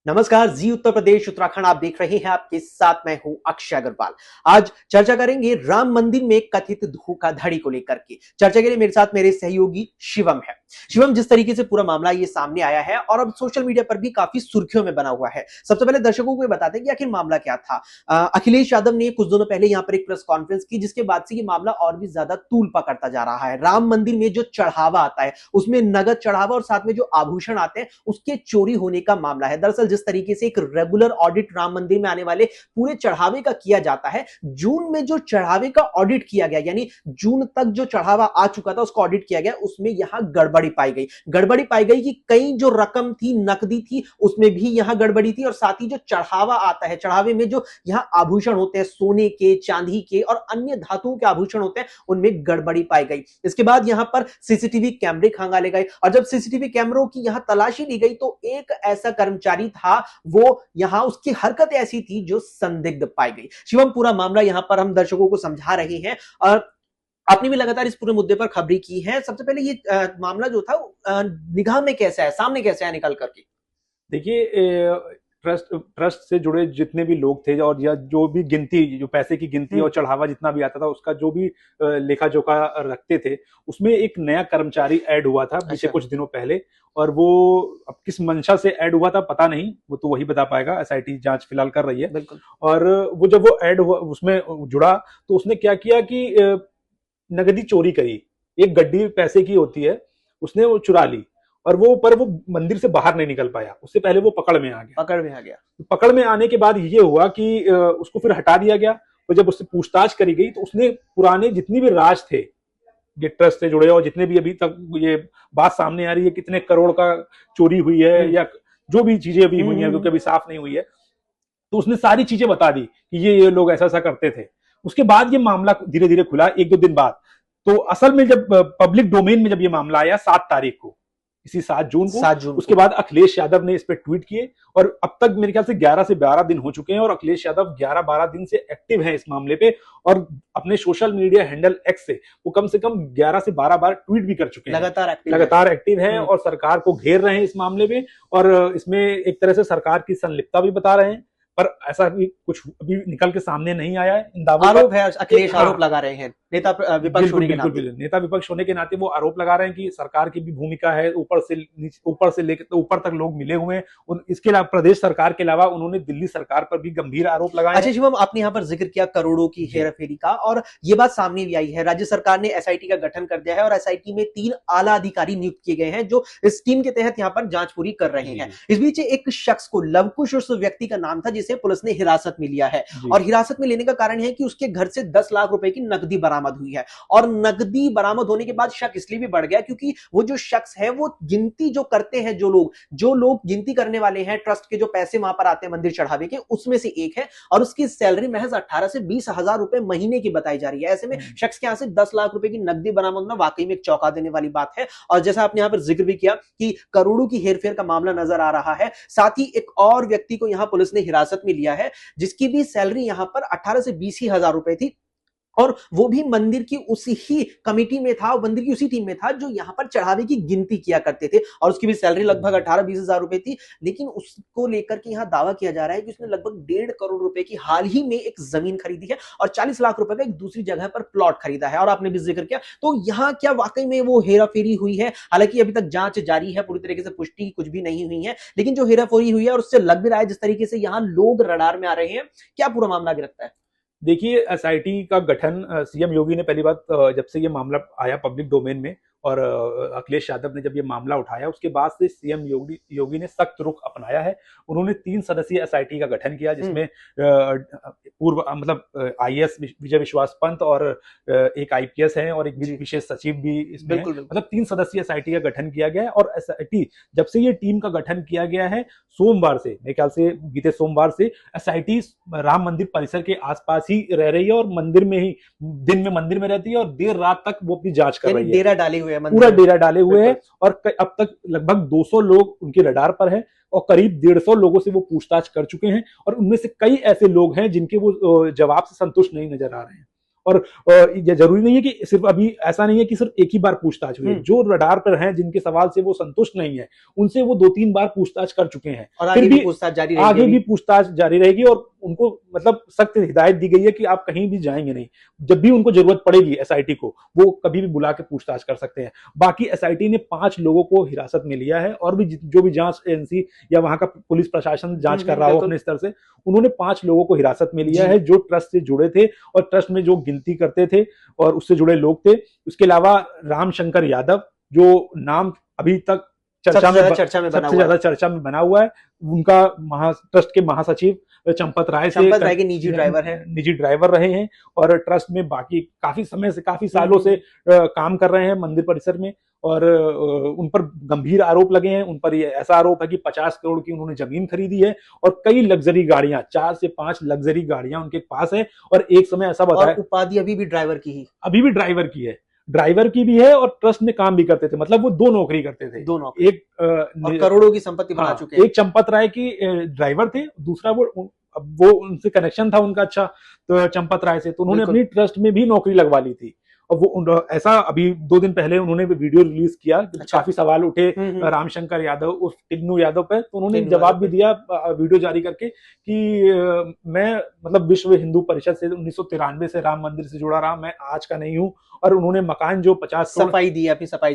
नमस्कार जी। उत्तर प्रदेश उत्तराखंड आप देख रहे हैं, आपके साथ मैं हूं अक्षय अग्रवाल। आज चर्चा करेंगे राम मंदिर में कथित धोखाधड़ी को लेकर के। चर्चा के लिए मेरे साथ मेरे सहयोगी शिवम है। शिवम, जिस तरीके से पूरा मामला ये सामने आया है और अब सोशल मीडिया पर भी काफी सुर्खियों में बना हुआ है, सबसे पहले दर्शकों को ये बताते हैं कि आखिर मामला क्या था। अखिलेश यादव ने कुछ दिनों पहले यहाँ पर एक प्रेस कॉन्फ्रेंस की, जिसके बाद से ये मामला और भी ज्यादा तूल पकड़ता जा रहा है। राम मंदिर में जो चढ़ावा आता है उसमें नगद चढ़ावा और साथ में जो आभूषण आते हैं उसके चोरी होने का मामला है। दरअसल जिस तरीके से एक रेगुलर ऑडिट राम मंदिर में आने वाले पूरे चढ़ावे का किया जाता है, जून में जो चढ़ावे का ऑडिट किया गया, यानी जून तक जो चढ़ावा आ चुका था उसको ऑडिट किया गया, उसमें यहां गड़बड़ी पाई गई। गड़बड़ी पाई गई कि कई जो रकम थी, नकदी थी, उसमें भी यहां गड़बड़ी थी और साथ ही जो चढ़ावा आता है, चढ़ावे में जो यहां आभूषण होते हैं, सोने के, चांदी के और अन्य धातुओं के आभूषण होते हैं, उनमें गड़बड़ी पाई गई। इसके बाद यहां पर सीसीटीवी कैमरे खंगाले गए और जब सीसीटीवी कैमरों की यहां तलाशी ली गई तो एक ऐसा कर्मचारी था, वो यहां उसकी हरकत ऐसी थी जो संदिग्ध पाई गई। शिवम, पूरा मामला यहां पर हम दर्शकों को समझा रहे हैं और आपने भी लगातार इस पूरे मुद्दे पर खबरी की है। सबसे पहले ये मामला जो था निगाह में कैसा है, सामने कैसे है निकल करके? देखिए, ट्रस्ट ट्रस्ट से जुड़े जितने भी लोग थे और या जो भी गिनती, जो पैसे की गिनती और चढ़ावा जितना भी आता था उसका जो भी लेखा जोखा रखते थे, उसमें एक नया कर्मचारी ऐड हुआ था पिछले कुछ दिनों पहले। और वो अब किस मंशा से ऐड हुआ था पता नहीं, वो तो वही बता पाएगा। एसआईटी जांच फिलहाल कर रही है। बिल्कुल। और वो जब वो ऐड हुआ, उसमें जुड़ा, तो उसने क्या किया कि नगदी चोरी करी। एक गड्डी पैसे की होती है, उसने वो चुरा ली और वो मंदिर से बाहर नहीं निकल पाया। उससे पहले वो पकड़ में आ गया। पकड़ में आने के बाद ये हुआ कि उसको फिर हटा दिया गया। तो जब उससे पूछताछ करी गई तो उसने पुराने जितने भी राज थे, ये ट्रस्ट से जुड़े और जितने भी अभी तक ये बात सामने आ रही है कितने करोड़ का चोरी हुई है या जो भी चीजें अभी हुई हैं, क्योंकि अभी साफ नहीं हुई है, तो उसने सारी चीजें बता दी कि ये लोग ऐसा ऐसा करते थे। उसके बाद ये मामला धीरे धीरे खुला, एक दो दिन बाद। तो असल में जब पब्लिक डोमेन में जब ये मामला आया 7 तारीख को, इसी 7 जून को, उसके बाद अखिलेश यादव ने इस पे ट्वीट किए और अब तक मेरे ख्याल से 11 से 12 दिन हो चुके हैं और अखिलेश यादव 11-12 दिन से एक्टिव हैं इस मामले पे और अपने सोशल मीडिया हैंडल एक्स से वो कम से कम 11 से 12 बार ट्वीट भी कर चुके हैं। लगातार एक्टिव हैं और सरकार को घेर रहे हैं इस मामले में और इसमें एक तरह से सरकार की संलिप्तता भी बता रहे हैं। पर ऐसा भी कुछ अभी निकल के सामने नहीं आया है। इन दावों आरोप है, अखिलेश आरोप लगा रहे हैं, नेता विपक्ष होने के नाते। नेता विपक्ष होने के नाते वो आरोप लगा रहे हैं कि सरकार की भी भूमिका है, ऊपर से लेकर तो ऊपर तक लोग मिले हुए हैं। इसके अलावा प्रदेश सरकार के अलावा उन्होंने दिल्ली सरकार पर भी गंभीर आरोप लगाए। अच्छा शिवम, आपने यहाँ पर जिक्र किया करोड़ों की हेराफेरी का और ये बात सामने भी आई है। राज्य सरकार ने एसआईटी का गठन कर दिया है और एसआईटी में 3 आला अधिकारी नियुक्त किए गए हैं जो इस टीम के तहत यहाँ पर जांच पूरी कर रहे हैं। इस बीच एक शख्स को, लवकुश उस व्यक्ति का नाम था, जिसे पुलिस ने हिरासत में लिया है और हिरासत में लेने का कारण है कि उसके घर से 10 लाख रुपए की नकदी बरामद हुई है। और नकदी बरामद होने के बाद शक इसलिए भी बढ़ गया क्योंकि वो जो शख्स है वो गिनती जो करते हैं, जो लोग गिनती करने वाले हैं, ट्रस्ट के जो पैसे वहां पर आते हैं मंदिर चढ़ावे के, उसमें से एक है और उसकी सैलरी महज 18 से 20 हजार रुपए महीने की बताई जा रही है। ऐसे में शख्स के यहां से 10 लाख रुपए की नकदी बरामद होना वाकई में एक चौंका देने वाली बात है। और जैसा आपने यहां पर जिक्र भी किया कि करोड़ों की हेरफेर का मामला नजर आ रहा है, साथ ही एक और व्यक्ति को यहां पुलिस ने हिरासत में लिया है जिसकी भी सैलरी यहां पर 18 से 20 ही हजार रुपए थी और वो भी मंदिर की उसी ही कमेटी में था, मंदिर की उसी टीम में था जो यहां पर चढ़ावे की गिनती किया करते थे और उसकी भी सैलरी लगभग 18-20 हजार रुपए थी। लेकिन उसको लेकर के यहां दावा किया जा रहा है कि उसने लगभग 1.5 करोड़ रुपए की हाल ही में एक जमीन खरीदी है और 40 लाख रुपए का एक दूसरी जगह पर प्लॉट खरीदा है। और आपने भी जिक्र किया, तो यहां क्या वाकई में वो हेराफेरी हुई है? हालांकि अभी तक जांच जारी है, पूरी तरीके से पुष्टि कुछ भी नहीं हुई है, लेकिन जो हेराफेरी हुई है और उससे लग भी रहा है जिस तरीके से यहां लोग रडार में आ रहे हैं, क्या पूरा मामला गिरफ्तार है? देखिए, एसआईटी का गठन सीएम योगी ने पहली बात, जब से ये मामला आया पब्लिक डोमेन में और अखिलेश यादव ने जब ये मामला उठाया, उसके बाद से सीएम योगी ने सख्त रुख अपनाया है। उन्होंने 3 सदस्यीय एसआईटी का गठन किया जिसमें पूर्व मतलब आईएएस विजय विश्वास पंत और एक आईपीएस है और एक विशेष सचिव भी इसमें है। मतलब 3 सदस्यीय एसआईटी का गठन किया गया है और एसआईटी जब से ये टीम का गठन किया गया है, सोमवार से, मेरे ख्याल से बीते सोमवार से एसआईटी राम मंदिर परिसर के आसपास ही रह रही है और मंदिर में ही, दिन में मंदिर में रहती है और देर रात तक वो अपनी जांच कर रही है। डेरा डाले हुए हैं, पूरा डेरा डाले हुए हैं और अब तक लगभग 200 लोग उनके रडार पर हैं और करीब 150 लोगों से वो पूछताछ कर चुके हैं और उनमें से कई ऐसे लोग हैं जिनके वो जवाब से संतुष्ट नहीं नजर आ रहे हैं। और ये जरूरी नहीं है कि सिर्फ अभी ऐसा नहीं है कि सिर्फ एक ही बार पूछताछ हुई है। जो रडार पर हैं, जिनके सवाल से वो संतुष्ट नहीं है, उनसे वो 2-3 बार पूछताछ कर चुके हैं और आगे भी पूछताछ जारी रहेगी, आगे भी पूछताछ जारी रहेगी। और उनको मतलब सख्त हिदायत दी गई है कि आप कहीं भी जाएंगे नहीं, जब भी उनको जरूरत पड़ेगी एसआईटी को, वो कभी भी बुला के पूछताछ कर सकते हैं। बाकी एसआईटी ने 5 लोगों को हिरासत में लिया है, और भी जो भी जांच एजेंसी या वहां का पुलिस प्रशासन जांच कर रहा हो अपने स्तर से, उन्होंने 5 लोगों को हिरासत में लिया है, जो ट्रस्ट से जुड़े थे और ट्रस्ट में जो गिनती करते थे और उससे जुड़े लोग थे। उसके अलावा रामशंकर यादव, जो नाम अभी तक सबसे ज्यादा चर्चा में बना हुआ है, उनका ट्रस्ट के महासचिव चंपत राय के निजी ड्राइवर रहे हैं, और ट्रस्ट में बाकी काफी समय से, काफी सालों से काम कर रहे हैं मंदिर परिसर में। और उन पर गंभीर आरोप लगे हैं। उन पर ये ऐसा आरोप है कि 50 करोड़ की उन्होंने जमीन खरीदी है, और कई लग्जरी गाड़ियां, 4 से 5 लग्जरी गाड़ियां उनके पास है। और एक समय ऐसा बताया, उपाधि अभी भी ड्राइवर की है, ड्राइवर की भी है, और ट्रस्ट में काम भी करते थे। मतलब वो 2 नौकरी करते थे, 2 नौकरी, एक करोड़ों की संपत्ति बना चुके हैं। एक चंपत राय की ड्राइवर थे, दूसरा वो उनसे कनेक्शन था उनका अच्छा, तो चंपत राय से, तो उन्होंने अपनी ट्रस्ट में भी नौकरी लगवा ली थी। और वो ऐसा अभी 2 दिन पहले उन्होंने वीडियो रिलीज किया। अच्छा। काफी सवाल उठे रामशंकर यादव उस टिग्नू यादव पे, तो उन्होंने जवाब भी दिया वीडियो जारी करके कि मैं मतलब विश्व हिंदू परिषद से 1993 से राम मंदिर से जुड़ा रहा, मैं आज का नहीं हूँ। और उन्होंने मकान जो 50 करोड़ सफाई दी, अपनी सफाई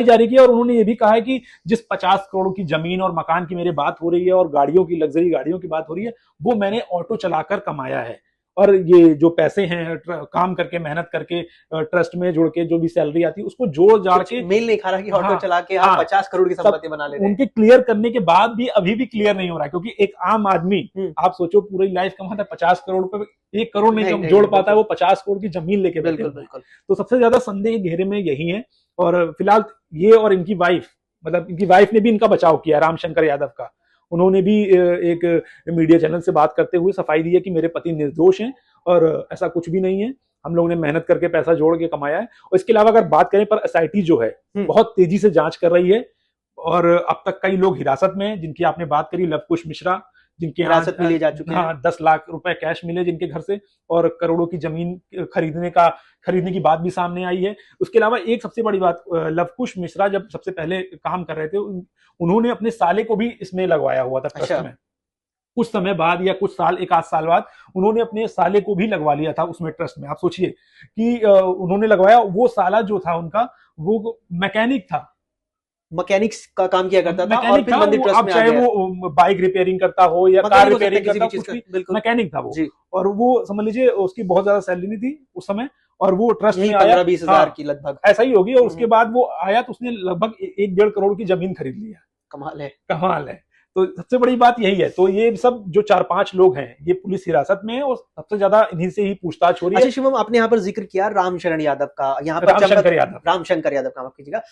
जारी की, और उन्होंने ये भी कहा है कि जिस 50 करोड़ की जमीन और मकान की मेरी बात हो रही है, और गाड़ियों की, लग्जरी गाड़ियों की बात हो रही है, वो मैंने ऑटो चलाकर कमाया है। और ये जो पैसे हैं काम करके, मेहनत करके, ट्रस्ट में जुड़ के जो भी सैलरी आती है, उसको जोड़ जाड़ के, मेल नहीं खा रहा कि ऑटो चला के आप 50 करोड़ की संपत्ति बना ले रहे हैं। उनके क्लियर करने के बाद भी अभी भी क्लियर नहीं हो रहा है, क्योंकि एक आम आदमी, आप सोचो, पूरी लाइफ कमाता है 50 करोड़ पे, 1 करोड़ नहीं जोड़ पाता है, वो 50 करोड़ की जमीन लेके बैठे। बिल्कुल। तो सबसे ज्यादा संदेह घेरे में यही है। और फिलहाल ये और इनकी वाइफ, मतलब इनकी वाइफ ने भी इनका बचाव किया, रामशंकर यादव का। उन्होंने भी एक मीडिया चैनल से बात करते हुए सफाई दी है कि मेरे पति निर्दोष हैं और ऐसा कुछ भी नहीं है, हम लोगों ने मेहनत करके पैसा जोड़ के कमाया है। और इसके अलावा अगर बात करें, पर एसआईटी जो है बहुत तेजी से जांच कर रही है, और अब तक कई लोग हिरासत में हैं, जिनकी आपने बात करी, लवकुश मिश्रा, जिनके हिरासत में लिए जा चुके हैं। 10 लाख रुपए कैश मिले जिनके घर से, और करोड़ों की जमीन खरीदने की बात भी सामने आई है। उसके अलावा एक सबसे बड़ी बात, लवकुश मिश्रा जब सबसे पहले काम कर रहे थे, उन्होंने अपने साले को भी इसमें लगवाया हुआ था ट्रस्ट में। कुछ समय बाद या कुछ साल, 1 आध साल बाद, उन्होंने अपने साले को भी लगवा लिया था उसमें ट्रस्ट में। आप सोचिए कि उन्होंने लगवाया, वो साला जो था उनका, वो मैकेनिक्स का काम किया करता था, और फिर मंदिर ट्रस्ट में आ गया। चाहे वो बाइक रिपेयरिंग करता हो या कार रिपेयरिंग करता हो, कुछ भी मैकेनिक था वो। और वो समझ लीजिए उसकी बहुत ज्यादा सैलरी नहीं थी उस समय, और वो ट्रस्ट में आया 15-20 हजार की लगभग, ऐसा ही होगी। और उसके बाद वो आया तो उसने लगभग 1-1.5 करोड़ की जमीन खरीद लिया। कमाल है। तो सबसे बड़ी बात यही है। तो ये सब जो 4-5 लोग हैं, ये पुलिस हिरासत में है, और सबसे ज्यादा इन्हीं से ही पूछताछ हो रही है। अच्छा शिवम, आपने यहाँ पर जिक्र किया रामशरण यादव का, यहाँ पर रामशंकर यादव का, माफ कीजिएगा,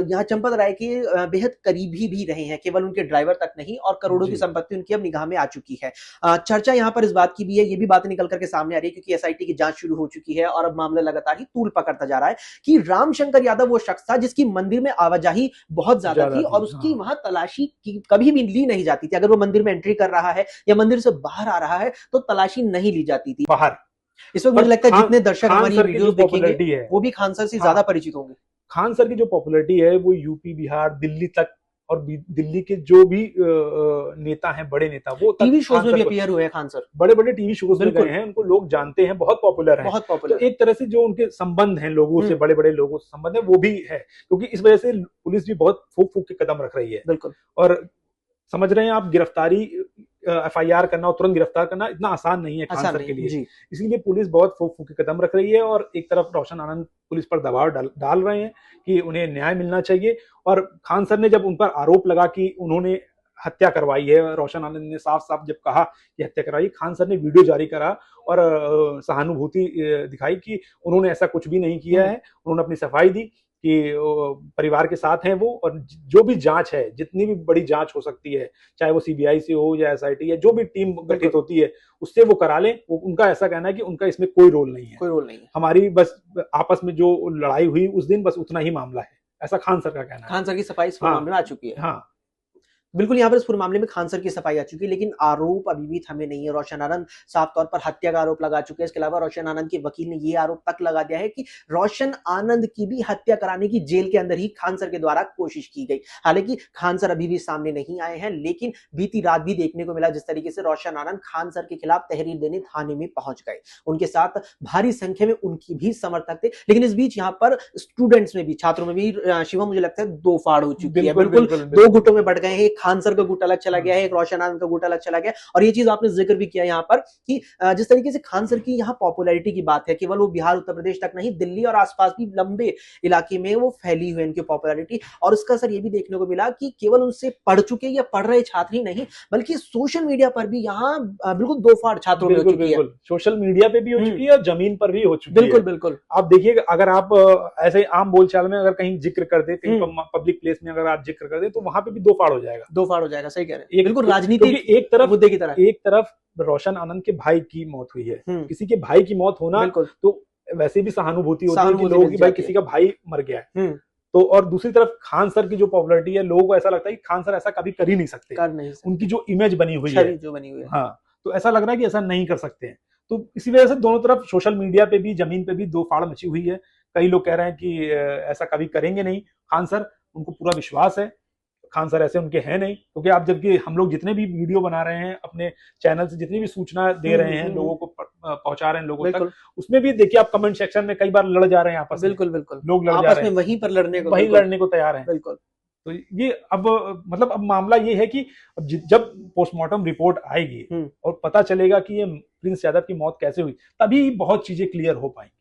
यहाँ चंपत राय के बेहद करीबी भी रहे हैं, केवल उनके ड्राइवर तक नहीं, और करोड़ों की संपत्ति उनकी अब निगाह में आ चुकी है। चर्चा यहाँ पर इस बात की भी है, ये भी बातें निकल करके सामने आ रही है, क्योंकि एसआईटी की जांच शुरू हो चुकी है, और अब मामला लगातार ही तूल पकड़ता जा रहा है कि रामशंकर यादव वो शख्स था जिसकी मंदिर में आवाजाही बहुत ज्यादा थी, और उसकी वहां तलाशी कभी भी ली नहीं जाती थी। अगर वो मंदिर में एंट्री कर रहा है या मंदिर से बाहर आ रहा है, तो तलाशी नहीं ली जाती थी बाहर। इस वक्त मुझे लगता है जितने दर्शक हमारी वीडियो देखेंगे, वो भी खान सर से ज्यादा परिचित होंगे। खान सर की जो पॉपुलैरिटी है, वो यूपी, बिहार, दिल्ली तक, और दिल्ली के जो भी नेता हैं, बड़े नेता, वो टीवी शोज में भी अपीयर हुए हैं खान सर, बड़े टीवी शोज में गए हैं, उनको लोग जानते हैं, बहुत पॉपुलर हैं। तो एक तरह से जो उनके संबंध हैं लोगों से, बड़े लोगों से संबंध है, वो भी है, क्योंकि इस वजह से पुलिस भी बहुत फूक के कदम रख रही है। बिल्कुल। और समझ रहे हैं आप, गिरफ्तारी, एफआईआर करना और तुरंत गिरफ्तार करना इतना आसान नहीं है खान सर के लिए, इसलिए पुलिस बहुत फूक के कदम रख रही है। और एक तरफ रोशन आनंद पुलिस पर दबाव डाल रहे हैं कि उन्हें न्याय मिलना चाहिए। और खान सर ने जब उन पर आरोप लगा कि उन्होंने हत्या करवाई है, रोशन आनंद ने साफ जब कहा कि हत्या करवाई, खान सर ने वीडियो जारी करा और सहानुभूति दिखाई कि उन्होंने ऐसा कुछ भी नहीं किया है। उन्होंने अपनी सफाई दी कि परिवार के साथ हैं वो, और जो भी जांच है, जितनी भी बड़ी जांच हो सकती है, चाहे वो सीबीआई से हो या एसआईटी या जो भी टीम गठित होती है, उससे वो करा लें। उनका ऐसा कहना है कि उनका इसमें कोई रोल नहीं है, हमारी बस आपस में जो लड़ाई हुई उस दिन, बस उतना ही मामला है, ऐसा खान सर का कहना है। खान सर की सफाई इस मामले में आ चुकी है। हाँ, बिल्कुल, यहाँ पर इस पूरे मामले में खान सर की सफाई आ चुकी है, लेकिन आरोप अभी भी थमे नहीं है। रोशन आनंद साफ तौर पर हत्या का आरोप लगा चुके हैं। इसके अलावा रोशन आनंद के वकील ने ये आरोप तक लगा दिया है कि रोशन आनंद की भी हत्या कराने की जेल के अंदर ही खान सर के द्वारा कोशिश की गई। हालांकि खान सर अभी भी सामने नहीं आए हैं, लेकिन बीती रात भी देखने को मिला जिस तरीके से रोशन आनंद खान सर के खिलाफ तहरीर देने थाने में पहुंच गए। उनके साथ भारी संख्या में उनकी भी समर्थक थे, लेकिन इस बीच यहाँ पर स्टूडेंट्स में भी, छात्रों में भी शिवम मुझे लगता है दो फाड़ हो चुकी है। बिल्कुल दो गुटों में बढ़ गए हैं। खान सर का गुट अलग चला गया है, एक रोशन आनंद का गुट अलग चला गया। और ये चीज आपने जिक्र भी किया यहाँ पर कि जिस तरीके से खान सर की यहाँ पॉपुलैरिटी की बात है, केवल वो बिहार उत्तर प्रदेश तक नहीं, दिल्ली और आसपास भी लंबे इलाके में वो फैली हुई इनकी पॉपुलैरिटी। और उसका असर ये भी देखने को मिला कि केवल उनसे पढ़ चुके या पढ़ रहे छात्र ही नहीं, बल्कि सोशल मीडिया पर भी यहाँ बिल्कुल दो फाड़ छात्रों में हो चुकी है। सोशल मीडिया पे भी हो चुकी है और जमीन पर भी हो चुकी है। बिल्कुल बिल्कुल। आप देखिए, अगर आप ऐसे आम बोलचाल में अगर कहीं जिक्र कर दे, कहीं पब्लिक प्लेस में अगर आप जिक्र कर दे, तो वहां पे भी दो फाड़ हो जाएगा। दो फाड़ हो जाएगा, सही कह रहे हैं। बिल्कुल राजनीतिक मुद्दे की तरह। एक तरफ रोशन आनंद के भाई की मौत हुई है, किसी के भाई की मौत होना तो वैसे भी सहानुभूति होती है कि लोगों की भाई किसी का भाई मर गया है। तो और दूसरी तरफ खान सर की जो पॉपुलैरिटी है, लोगों को ऐसा लगता है कि खान सर ऐसा कभी कर ही नहीं सकते, उनकी जो इमेज बनी हुई है, जो बनी हुई है, हाँ, तो ऐसा लग रहा है कि ऐसा नहीं कर सकते हैं। तो इसी वजह से दोनों तरफ सोशल मीडिया पे भी, जमीन पे भी दो फाड़ मची हुई है। कई लोग कह रहे हैं कि ऐसा कभी करेंगे नहीं खान सर, उनको पूरा विश्वास है, खान सर ऐसे उनके हैं नहीं। क्योंकि आप जबकि हम लोग जितने भी वीडियो बना रहे हैं अपने चैनल से, जितनी भी सूचना दे रहे हैं, लोगों को पहुंचा रहे हैं लोगों तक, उसमें भी देखिए आप कमेंट सेक्शन में कई बार लड़ जा रहे हैं आपस में। बिल्कुल बिल्कुल, लोग लड़ जा रहे हैं, वहीं पर लड़ने को तैयार हैं। बिल्कुल। तो ये अब मतलब अब मामला ये है कि जब पोस्टमार्टम रिपोर्ट आएगी और पता चलेगा कि ये प्रिंस यादव की मौत कैसे हुई, तभी बहुत चीजें क्लियर हो पाएंगी।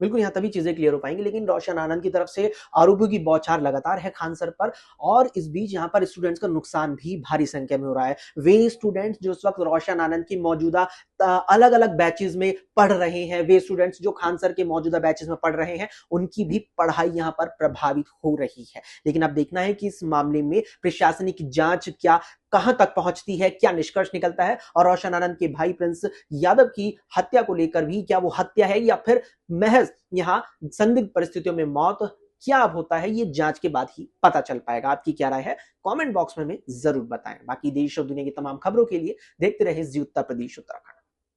बिल्कुल, यहाँ तभी चीजें क्लियर हो पाएंगी। लेकिन रोशन आनंद की तरफ से आरोपों की बौछार लगातार है खान सर पर, और इस बीच यहाँ पर स्टूडेंट्स का नुकसान भी भारी संख्या में हो रहा है। वे स्टूडेंट्स जो इस वक्त रोशन आनंद की मौजूदा अलग अलग बैचेस में पढ़ रहे हैं, वे स्टूडेंट्स जो खान सर के मौजूदा बैचेस में पढ़ रहे हैं, उनकी भी पढ़ाई यहाँ पर प्रभावित हो रही है। लेकिन अब देखना है कि इस मामले में प्रशासनिक जांच क्या कहां तक पहुंचती है, क्या निष्कर्ष निकलता है, और रोशन आनंद के भाई प्रिंस यादव की हत्या को लेकर भी क्या वो हत्या है या फिर महज यहां संदिग्ध परिस्थितियों में मौत, क्या अब होता है, ये जांच के बाद ही पता चल पाएगा। आपकी क्या राय है, कमेंट बॉक्स में हमें जरूर बताएं। बाकी देश और दुनिया की तमाम खबरों के लिए देखते रहे जी उत्तर प्रदेश उत्तराखंड।